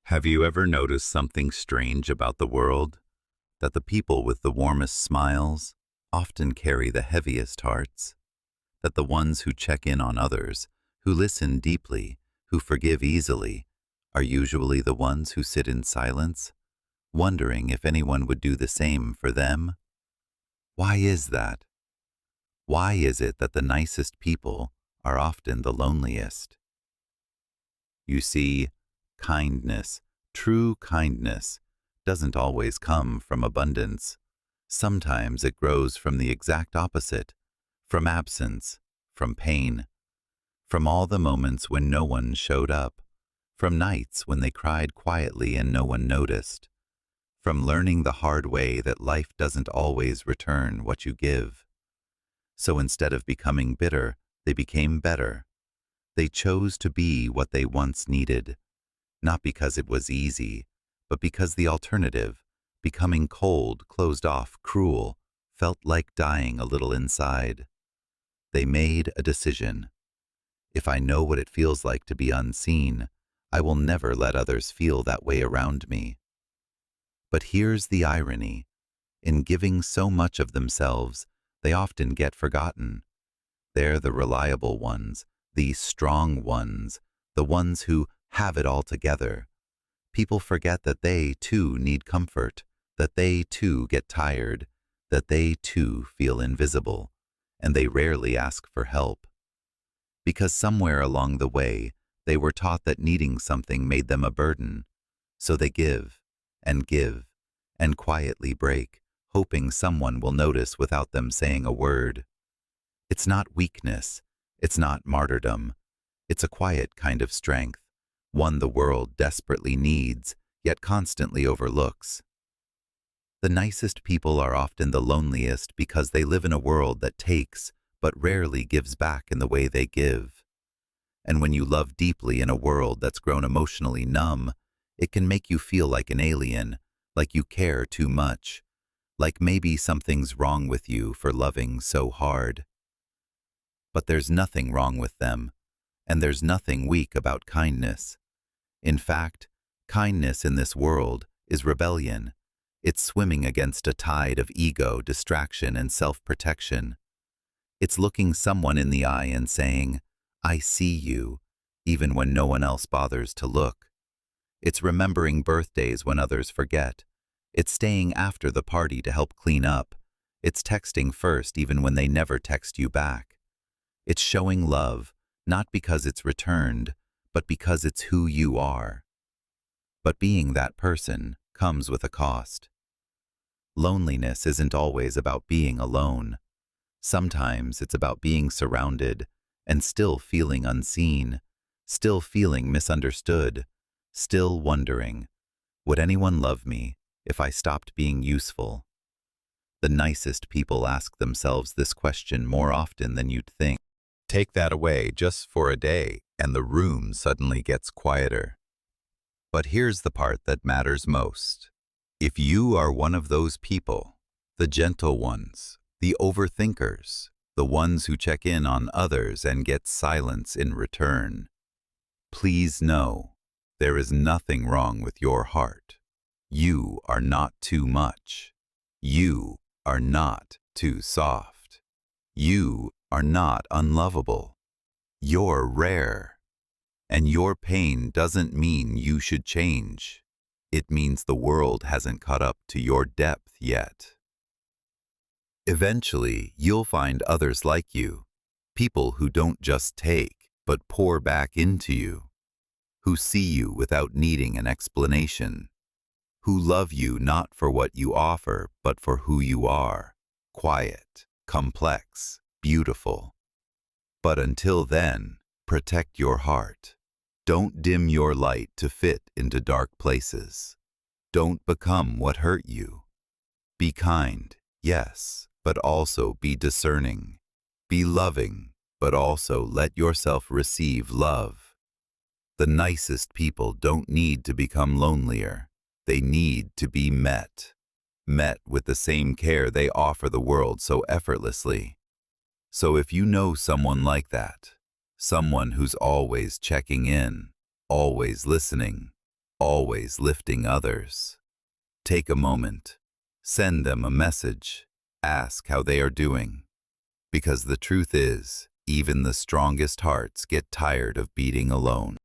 Have you ever noticed something strange about the world? That the people with the warmest smiles often carry the heaviest hearts? That the ones who check in on others, who listen deeply, who forgive easily, are usually the ones who sit in silence, wondering if anyone would do the same for them? Why is that? Why is it that the nicest people are often the loneliest? You see, kindness, true kindness, doesn't always come from abundance. Sometimes it grows from the exact opposite, from absence, from pain, from all the moments when no one showed up, from nights when they cried quietly and no one noticed, from learning the hard way that life doesn't always return what you give. So instead of becoming bitter, they became better. They chose to be what they once needed, not because it was easy, but because the alternative, becoming cold, closed off, cruel, felt like dying a little inside. They made a decision. If I know what it feels like to be unseen, I will never let others feel that way around me. But here's the irony. In giving so much of themselves, they often get forgotten. They're the reliable ones, the strong ones, the ones who have it all together. People forget that they, too, need comfort, that they, too, get tired, that they, too, feel invisible, and they rarely ask for help. Because somewhere along the way, they were taught that needing something made them a burden. So they give, and quietly break, hoping someone will notice without them saying a word. It's not weakness, it's not martyrdom, it's a quiet kind of strength, one the world desperately needs, yet constantly overlooks. The nicest people are often the loneliest because they live in a world that takes, but rarely gives back in the way they give. And when you love deeply in a world that's grown emotionally numb, it can make you feel like an alien, like you care too much, like maybe something's wrong with you for loving so hard. But there's nothing wrong with them, and there's nothing weak about kindness. In fact, kindness in this world is rebellion. It's swimming against a tide of ego, distraction, and self-protection. It's looking someone in the eye and saying, "I see you," even when no one else bothers to look. It's remembering birthdays when others forget. It's staying after the party to help clean up. It's texting first even when they never text you back. It's showing love, not because it's returned, but because it's who you are. But being that person comes with a cost. Loneliness isn't always about being alone. Sometimes it's about being surrounded and still feeling unseen, still feeling misunderstood, still wondering, would anyone love me if I stopped being useful? The nicest people ask themselves this question more often than you'd think. Take that away just for a day, and the room suddenly gets quieter. But here's the part that matters most. If you are one of those people, the gentle ones, the overthinkers, the ones who check in on others and get silence in return, please know there is nothing wrong with your heart. You are not too much. You are not too soft. You are not unlovable. You're rare. And your pain doesn't mean you should change. It means the world hasn't caught up to your depth yet. Eventually, you'll find others like you, people who don't just take, but pour back into you, who see you without needing an explanation, who love you not for what you offer, but for who you are, quiet, complex, beautiful. But until then, protect your heart. Don't dim your light to fit into dark places. Don't become what hurt you. Be kind, yes, but also be discerning. Be loving, but also let yourself receive love. The nicest people don't need to become lonelier. They need to be met with the same care they offer the world so effortlessly. So if you know someone like that, someone who's always checking in, always listening, always lifting others. Take a moment. Send them a message. Ask how they are doing. Because the truth is, even the strongest hearts get tired of beating alone.